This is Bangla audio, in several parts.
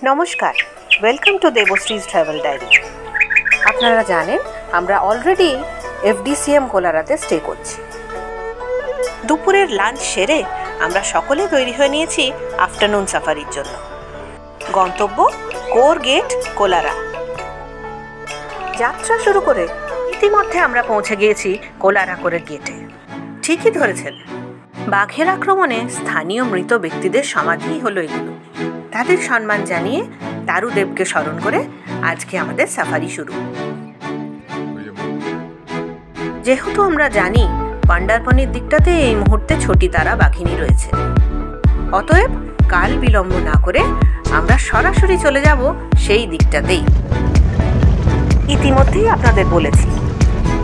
নমস্কার, ওয়েলকাম টু দেবশ্রীজ ট্রাভেল ডায়েরি। আপনারা জানেন আমরা অলরেডি FDCM কোলারাতে স্টে করছি। দুপুরের লাঞ্চ সেরে আমরা সকলে তৈরি হয়ে নিয়েছি আফটারনুন সাফারির জন্য। গন্তব্য কোর গেট, কোলারা। যাত্রা শুরু করে ইতিমধ্যে আমরা পৌঁছে গিয়েছি কোলারা কোরের গেটে। ঠিকই ধরেছেন, বাঘের আক্রমণে স্থানীয় মৃত ব্যক্তিদের সমাধিই হলো এগুলো। তাদের সম্মান জানিয়ে তারুদেবকে স্মরণ করে আজকে আমাদের সাফারি শুরু। যেহেতু আমরা জানি পান্ডারপনির দিকটাতে এই মুহূর্তে ছোটি তারা বাঘিনী রয়েছে, অতএব কাল বিলম্ব না করে আমরা সরাসরি চলে যাব সেই দিকটাতেই। ইতিমধ্যেই আপনাদের বলেছি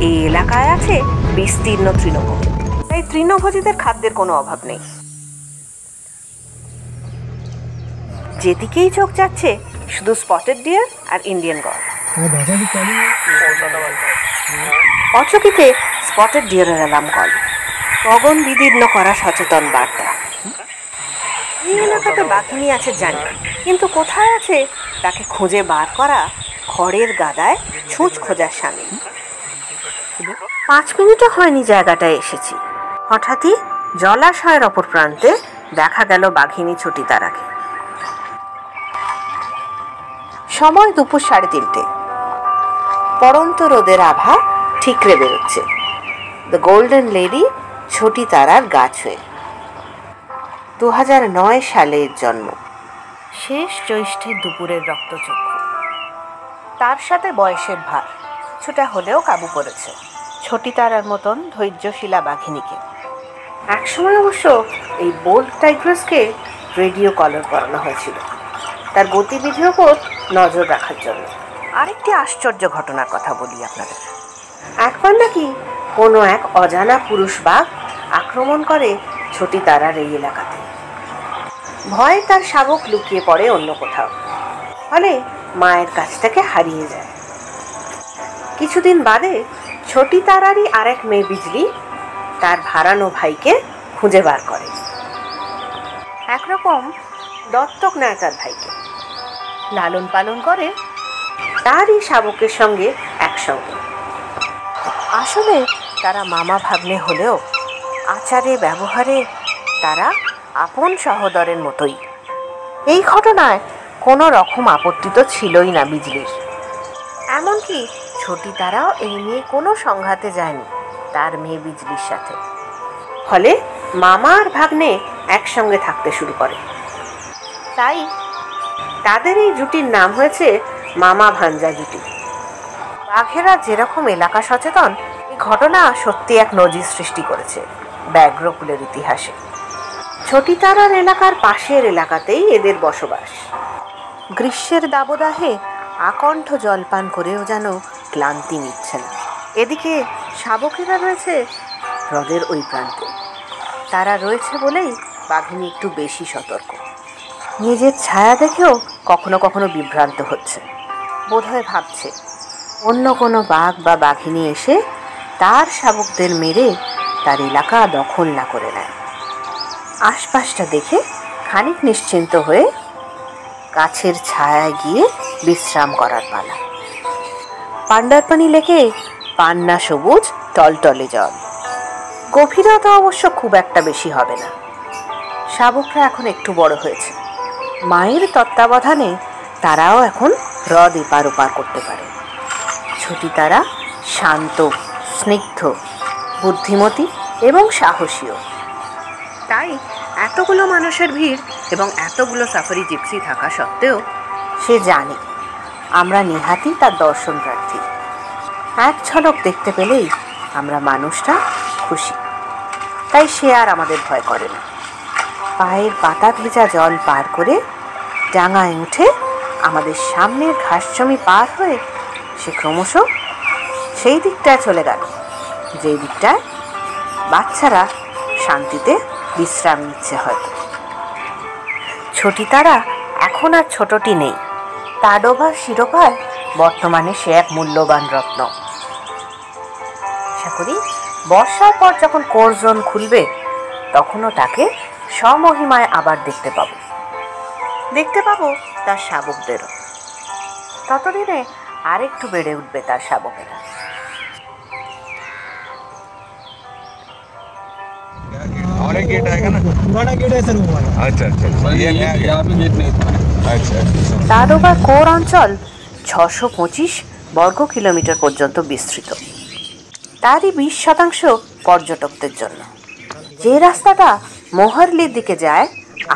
এই এলাকায় আছে বিস্তীর্ণ তৃণভূমি, তাই তৃণভোজীদের খাদ্যের কোনো অভাব নেই। যেদিকেই চোখ যাচ্ছে শুধু স্পটেড ডিয়ার আর ইন্ডিয়ান গড়। অচকিতে স্পটেড ডিয়ারের অ্যালার্ম কল, গগন বিদীর্ণ করা সচেতন বার্তা। এই এলাকাতে বাঘিনী আছে জানি, কিন্তু কোথায় আছে তাকে খুঁজে বার করা খড়ের গাদায় ছুঁচ খোঁজার সামিল। 5 মিনিটও হয়নি জায়গাটায় এসেছি, হঠাৎই জলাশয়ের অপর প্রান্তে দেখা গেল বাঘিনী ছোটি তারাকে। সময় দুপুর 3:30। পড়ন্ত রোদের আভা ঠিকরে বেরোচ্ছে। দ্য গোল্ডেন লেডি ছোটি তারার গা ছুঁয়ে। 2009 সালের জন্ম। শেষ জ্যৈষ্ঠের দুপুরের রক্তচক্ষু, তার সাথে বয়সের ভার কিছুটা হলেও কাবু করেছে ছোটি তারার মতন ধৈর্যশীলা বাঘিনীকে। একসময় অবশ্য এই বোল্ড টাইগ্রেসকে রেডিও কলার করানো হয়েছিল তার গতিবিধির ওপর নজর রাখার জন্য। আরেকটি আশ্চর্য ঘটনার কথা বলি আপনাদের। একবার নাকি কোনো এক অজানা পুরুষ বাঘ আক্রমণ করে ছোটি তারার এই এলাকাতে। ভয়ে তার শাবক লুকিয়ে পড়ে অন্য কোথাও, ফলে মায়ের কাছ থেকে হারিয়ে যায়। কিছুদিন বাদে ছোটি তারারই আরেক মেয়ে বিজলি তার হারানো ভাইকে খুঁজে বার করে। একরকম দত্তক নেয় তার ভাইকে, লালন পালন করে তারই শাবকের সঙ্গে একসঙ্গে। আসলে তারা মামা ভাগ্নে হলেও আচারে ব্যবহারে তারা আপন সহোদরের মতোই। এই ঘটনায় কোনো রকম আপত্তি তো ছিলই না বিজলির। এমনকি ছোটি তারাও এই নিয়ে কোনো সংঘাতে যায়নি তার মেয়ে বিজলির সাথে। ফলে মামা আর ভাগ্নে একসঙ্গে থাকতে শুরু করে। তাই তাদের এই জুটির নাম হয়েছে মামা ভাঞ্জা জুটি। বাঘেরা যেরকম এলাকা সচেতন, এই ঘটনা সত্যি এক নজির সৃষ্টি করেছে ব্যাঘ্রকুলের ইতিহাসে। ছোটি তারার এলাকার পাশের এলাকাতেই এদের বসবাস। গ্রীষ্মের দাবদাহে আকণ্ঠ জলপান করেও যেন ক্লান্তি মিটছে না। এদিকে শাবকেরা রয়েছে হ্রদের ওই প্রান্তে। তারা রয়েছে বলেই বাঘিনী একটু বেশি সতর্ক। নিজের ছায়া দেখেও কখনো কখনো বিভ্রান্ত হচ্ছে। বোধহয় ভাবছে অন্য কোনো বাঘ বা বাঘিনী এসে তার শাবকদের মেরে তার এলাকা দখল না করে নেয়। আশপাশটা দেখে খানিক নিশ্চিন্ত হয়ে গাছের ছায়ায় গিয়ে বিশ্রাম করার পালা। পান্ডারপানি লেকে পান্না সবুজ টলটলে জল। গভীরতা অবশ্য খুব একটা বেশি হবে না। শাবকরা এখন একটু বড় হয়েছে, মায়ের তত্ত্বাবধানে তারাও এখন হ্রদ এপার ওপার করতে পারে। ছোটি তারা শান্ত, স্নিগ্ধ, বুদ্ধিমতী এবং সাহসীও। তাই এতগুলো মানুষের ভিড় এবং এতগুলো সাফারি জিপসি থাকা সত্ত্বেও সে জানে আমরা নেহাতি তার দর্শন প্রার্থী। এক ঝলক দেখতে পেলেই আমরা মানুষটা খুশি, তাই সে আর আমাদের ভয় করে না। পায়ের পাতা ভেজা জল পার করে ডাঙায় উঠে আমাদের সামনের ঘাস জমি পার হয়ে সে ক্রমশ সেই দিকটায় চলে গেল যেই দিকটায় বাচ্চারা শান্তিতে বিশ্রাম নিচ্ছে। হয়তো ছোটি তারা এখন আর ছোটটি নেই, তাডোভার শিরোপায় বর্তমানে সে এক মূল্যবান রত্ন। আশা করি বর্ষার পর যখন কোর জোন খুলবে তখনও তাকে স্বমহিমায় আবার দেখতে পাবো। দেখতে পাবো তার শাবকদেরও। ততদিনে আরেকটু বেড়ে উঠবে তার শাবকেরা। और एक गेट आएगा ना, पुराना गेट है सर वो वाला। अच्छा अच्छा, ये यहाँ पे गेट नहीं था। अच्छा अच्छा। তাডোবা কোর অঞ্চল 625 বর্গ কিলোমিটার পর্যন্ত বিস্তৃত। তারই 20% পর্যটকদের জন্য। যে রাস্তাটা মোহারলির দিকে যায়,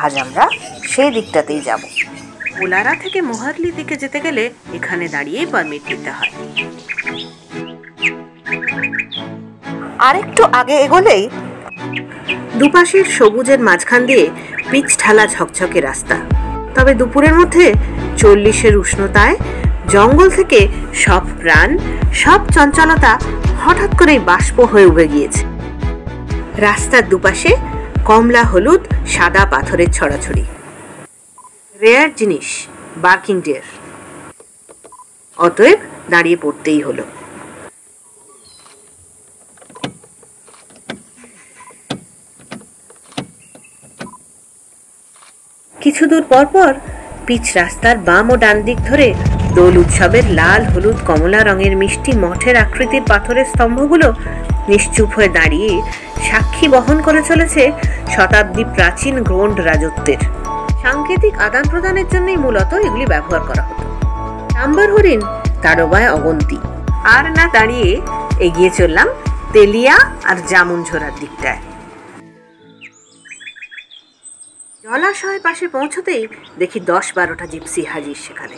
আজ আমরা সেই দিকটাতেই যাব। উলারা থেকে মোহারলির দিকে যেতে গেলে এখানে দাঁড়িয়েই পারমিট নিতে হয়। আরেকটু আগে এগোলেই দুপাশের সবুজের মাঝখান দিয়ে পিচ ঢালা ঝকঝকে রাস্তা। তবে দুপুরের মধ্যে 40-এর উষ্ণতায় জঙ্গল থেকে সব প্রাণ, সব চঞ্চলতা হঠাৎ করেই বাষ্প হয়ে উঠে গিয়েছে। রাস্তার দুপাশে কমলা হলুদ সাদা পাথরের ছড়াছড়ি। রেয়ার জিনিস, বার্কিং ডিয়ার। অতএব দাঁড়িয়ে পড়তেই হলো। কিছু দূর পরপর পিচ রাস্তার বাম ও ডান দিক ধরে দোল উৎসবের লাল হলুদ কমলা রঙের মিষ্টি মঠের আকৃতির পাথরের স্তম্ভগুলো নিশ্চুপ হয়ে দাঁড়িয়ে সাক্ষী বহন করে চলেছে শতাব্দী প্রাচীন গ্রোন্ড রাজত্বের। সাংকেতিক আদান প্রদানের জন্যই মূলত এগুলি ব্যবহার করা হতো। নাম্বার হরিণ তাডোবায় অগন্তি। আর না দাঁড়িয়ে এগিয়ে চললাম তেলিয়া আর জামুনঝোড়ার দিকটায়। জলাশয়ের পাশে পৌঁছতেই দেখি 10-12টা জিপসি হাজির সেখানে।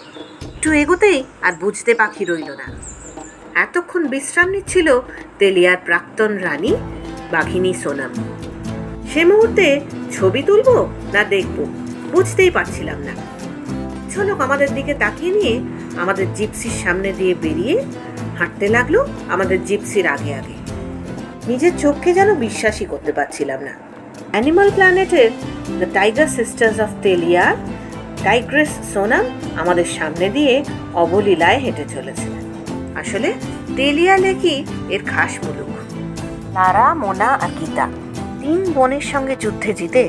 একটু এগোতেই আর বুঝতে বাকি রইল না, এতক্ষণ বিশ্রাম নিচ্ছিল তেলিয়ার প্রাক্তন রানী বাঘিনী সোনাম। সে মুহূর্তে ছবি তুলবো না দেখবো বুঝতেই পারছিলাম না। ঝলক আমাদের দিকে তাকিয়ে নিয়ে আমাদের জিপসির সামনে দিয়ে বেরিয়ে হাঁটতে লাগলো আমাদের জিপসির আগে আগে। নিজের চোখকে যেন বিশ্বাসই করতে পারছিলাম না। অ্যানিমাল প্ল্যানেটের the tiger sisters of Telia tigress Sonam আমাদের সামনে দিয়ে অবলীলায় হেঁটে চলেছে। আসলে তেলিয়া লেকই এর খাস মুলুক। লারা, মোনা আর গীতা 3 বোনের সঙ্গে যুদ্ধে জিতে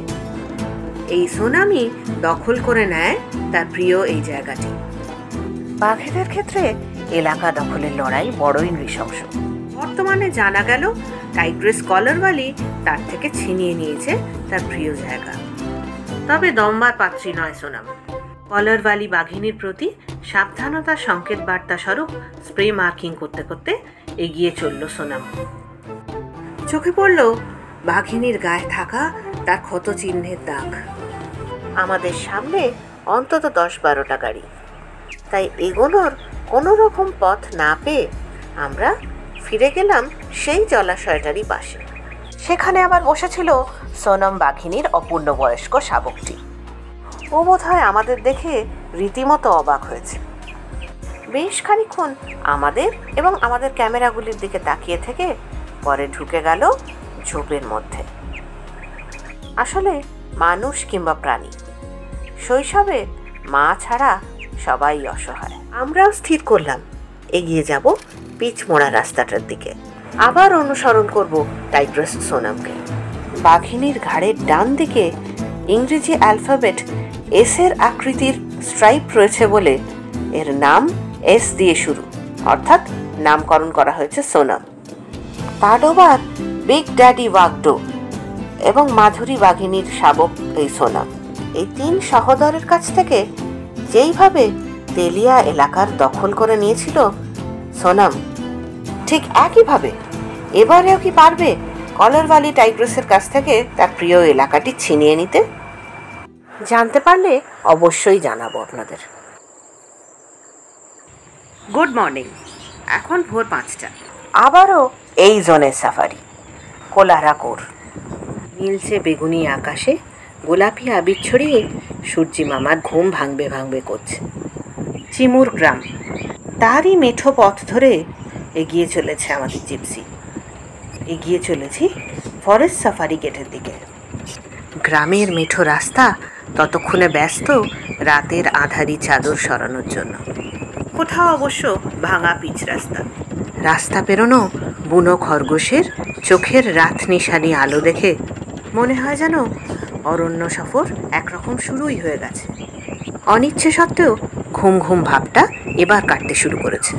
এই সোনামই দখল করে নেয় তার প্রিয় এই জায়গাটি। বাঘেদের ক্ষেত্রে এলাকা দখলের লড়াই বড়ই নৃশংস। বর্তমানে জানা গেল টাইগ্রেস কলারওয়ালি তার থেকে ছিনিয়ে নিয়েছে তার প্রিয় জায়গা। তবে দম্বার পাত্রী নয় সোনাম। কলারওয়ালি বাঘিনীর প্রতি সাবধানতার সংকেত বার্তা স্বরূপ স্প্রে মার্কিং করতে করতে এগিয়ে চলল সোনাম। চোখে পড়ল বাঘিনীর গায়ে থাকা তার ক্ষত চিহ্নের দাগ। আমাদের সামনে অন্তত 10-12টা গাড়ি। তাই এগোনোর কোনো রকম পথ না পেয়ে আমরা ফিরে গেলাম সেই জলাশয়টারই পাশে। সেখানে আবার বসেছিল সোনাম বাঘিনীর অপূর্ণবয়স্ক শাবকটি। ও বোধহয় আমাদের দেখে রীতিমতো অবাক হয়েছে। বেশ খানিকক্ষণ আমাদের এবং আমাদের ক্যামেরাগুলির দিকে তাকিয়ে থেকে পরে ঢুকে গেল ঝোপের মধ্যে। আসলে মানুষ কিংবা প্রাণী, শৈশবে মা ছাড়া সবাই অসহায়। আমরাও স্থির করলাম এগিয়ে যাব পিচ মোড়া রাস্তাটার দিকে। আবার অনুসরণ করব টাইগ্রেস সোনামকে। বাঘিনীর ঘাড়ের ডান দিকে ইংরেজি অ্যালফাবেট এস-এর আকৃতির স্ট্রাইপ রয়েছে বলে এর নাম এস দিয়ে শুরু, অর্থাৎ নামকরণ করা হয়েছে সোনাম। তাডোবার বিগ ড্যাডি ওয়াগডো এবং মাধুরী বাঘিনীর শাবক এই সোনাম। এই 3 সহোদরের কাছ থেকে যেইভাবে তেলিয়া এলাকার দখল করে নিয়েছিল সোনাম, ঠিক একইভাবে এবারেও কি পারবে কলারওয়ালি টাইগ্রেসের কাছ থেকে তার প্রিয় এলাকাটি ছিনিয়ে নিতে? জানতে পারলে অবশ্যই জানাবো আপনাদের। Good morning. এখন ভোর 5টা। আবারও এই জোনের সাফারি। কোলারা কোর। নীলচে বেগুনি আকাশে গোলাপি আবির ছড়িয়ে সূর্যি মামার ঘুম ভাঙবে ভাঙবে করছে। চিমুর গ্রাম, তারই মেঠো পথ ধরে এগিয়ে চলেছে আমাদের জিপসি। এগিয়ে চলেছি ফরেস্ট সাফারি গেটের দিকে। গ্রামের মেঠো রাস্তা ততক্ষণে ব্যস্ত রাতের আধারি চাদর সরানোর জন্য। কোথাও অবশ্য ভাঙা পিচ রাস্তা। রাস্তা পেরোনো বুনো খরগোশের চোখের রাত নিশানি আলো দেখে মনে হয় যেন অরণ্য সফর একরকম শুরুই হয়ে গেছে। অনিচ্ছে সত্ত্বেও ঘুম ঘুম ভাবটা এবার কাটতে শুরু করেছে।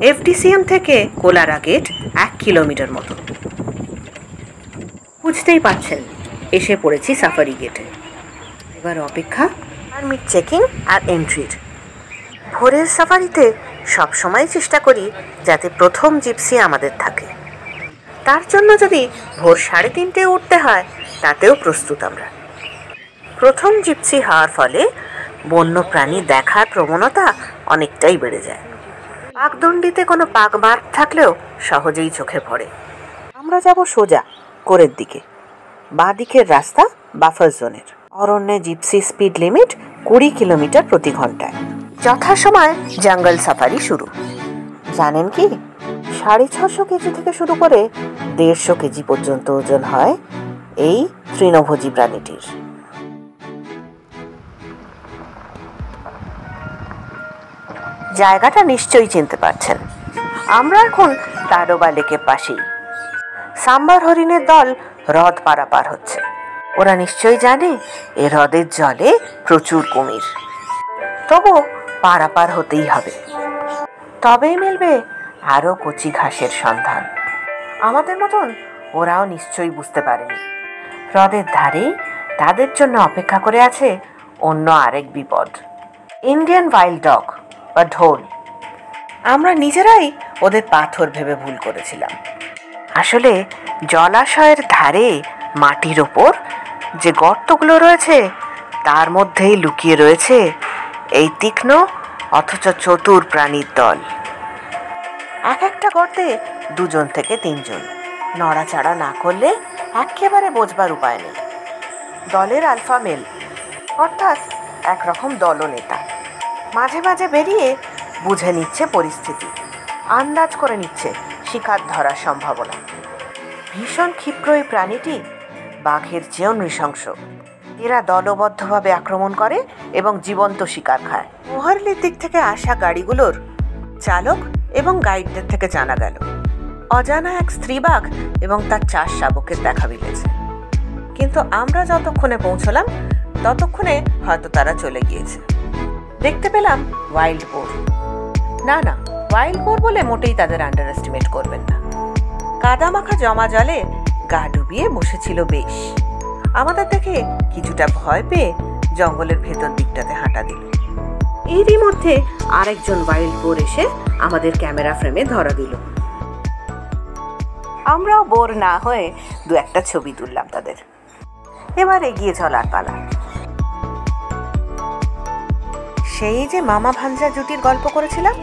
এফডিসিএম থেকে কোলারা গেট 1 কিলোমিটার মতো। বুঝতেই পারছেন এসে পড়েছি সাফারি গেটে। এবার অপেক্ষা পারমিট চেকিং আর এন্ট্রির। ভোরের সাফারিতে সবসময় চেষ্টা করি যাতে প্রথম জিপসি আমাদের থাকে। তার জন্য যদি ভোর 3:30 উঠতে হয় তাতেও প্রস্তুত আমরা। প্রথম জিপসি হওয়ার ফলে বন্য প্রাণী দেখার প্রবণতা অনেকটাই বেড়ে যায়। পাকদণ্ডিতে কোনো পাক মার্ক থাকলেও সহজেই চোখে পড়ে। আমরা যাব সোজা কোরের দিকে। বাঁ দিকের রাস্তা বাফার জোনের। অরণ্যে জিপসি স্পিড লিমিট 20 কিলোমিটার প্রতি ঘন্টায়। যথাসময় জঙ্গল সাফারি শুরু। জানেন কি 650 কেজি থেকে শুরু করে 150 কেজি পর্যন্ত ওজন হয় এই তৃণভোজী প্রাণীটির। জায়গাটা নিশ্চয়ই চিনতে পারছেন। আমরা এখন তারোবা লেকের পাশেই। সাম্বার হরিণের দল হ্রদ পারাপার হচ্ছে। ওরা নিশ্চয়ই জানে এ হ্রদের জলে প্রচুর কুমির। তবু পারাপার হতেই হবে, তবেই মিলবে আরো কচি ঘাসের সন্ধান। আমাদের মতন ওরাও নিশ্চয়ই বুঝতে পারেনি হ্রদের ধারেই তাদের জন্য অপেক্ষা করে আছে অন্য আরেক বিপদ, ইন্ডিয়ান ওয়াইল্ড ডগ বা ঢোল। আমরা নিজেরাই ওদের পাথর ভেবে ভুল করেছিলাম। আসলে জলাশয়ের ধারে মাটির ওপর যে গর্তগুলো রয়েছে তার মধ্যেই লুকিয়ে রয়েছে এই তীক্ষ্ণ অথচ চতুর প্রাণীর দল। এক একটা গর্তে 2 থেকে 3 জন। নড়াচড়া না করলে একেবারে বোঝবার উপায় নেই। দলের আলফা মেল, অর্থাৎ একরকম দলনেতা, মাঝে মাঝে বেরিয়ে বুঝে নিচ্ছে পরিস্থিতি, আন্দাজ করে নিচ্ছে শিকার ধরার সম্ভাবনা। ভীষণ ক্ষিপ্র এই প্রাণীটি বাঘের চেয়েও নৃশংস। এরা দলবদ্ধভাবে আক্রমণ করে এবং জীবন্ত শিকার খায়। মোহারলির দিক থেকে আসা গাড়িগুলোর চালক এবং গাইডদের থেকে জানা গেল অজানা এক স্ত্রী বাঘ এবং তার 4 শাবকের দেখা মিলেছে। কিন্তু আমরা যতক্ষণে পৌঁছলাম ততক্ষণে হয়তো তারা চলে গিয়েছে। দেখতে পেলাম ওয়াইল্ড বোর। না, ওয়াইল্ড বোর বলে মোটেই তাদের আন্ডার এস্টিমেট করবেন না। কাদামাখা জমা জলে গা ডুবিয়ে বসেছিল বেশ। আমাদের দেখে কিছুটা ভয় পেয়ে জঙ্গলের ভেতর দিকটাতে হাঁটা দিল। এরই মধ্যে আরেকজন ওয়াইল্ড বোর এসে আমাদের ক্যামেরা ফ্রেমে ধরা দিল। আমরাও বোর না হয়ে 2-1টা ছবি তুললাম তাদের। এবার এগিয়ে চলার পালা। সেই যে মামা ভাঞ্জা জুটির গল্প করেছিলাম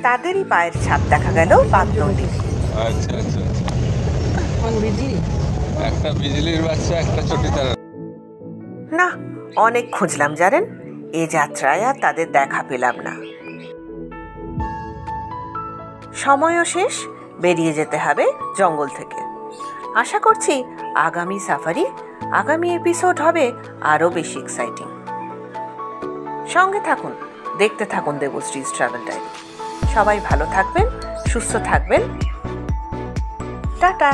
তাদেরই পায়ের ছাপ দেখা গেল পাকদণ্ডি। আচ্ছা, একটা বিজলির বাচ্চা, একটা চটিতারা। না, অনেক খুঁজলাম জানেন, এ যাত্রায় আর তাদের দেখা পেলাম না। সময়ও শেষ, বেরিয়ে যেতে হবে জঙ্গল থেকে। আশা করছি আগামী সাফারি, আগামী এপিসোড হবে আরো বেশি এক্সাইটিং। সঙ্গে থাকুন, দেখতে থাকুন দেবশ্রীজ ট্রাভেল ডায়েরি। সবাই ভালো থাকবেন, সুস্থ থাকবেন। টাটা।